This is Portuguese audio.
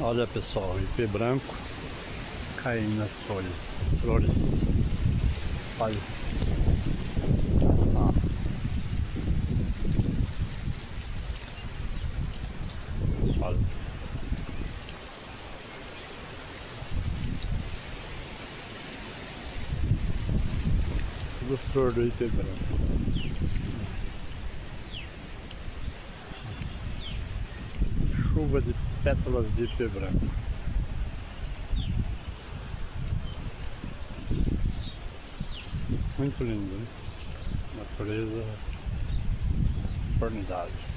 Olha pessoal, ipê branco caindo nas folhas, as flores. Olha. Ah. Olha. Tudo flor do ipê branco. Chuva de pétalas de ipê branco. Muito lindo, né? Natureza, fornidade.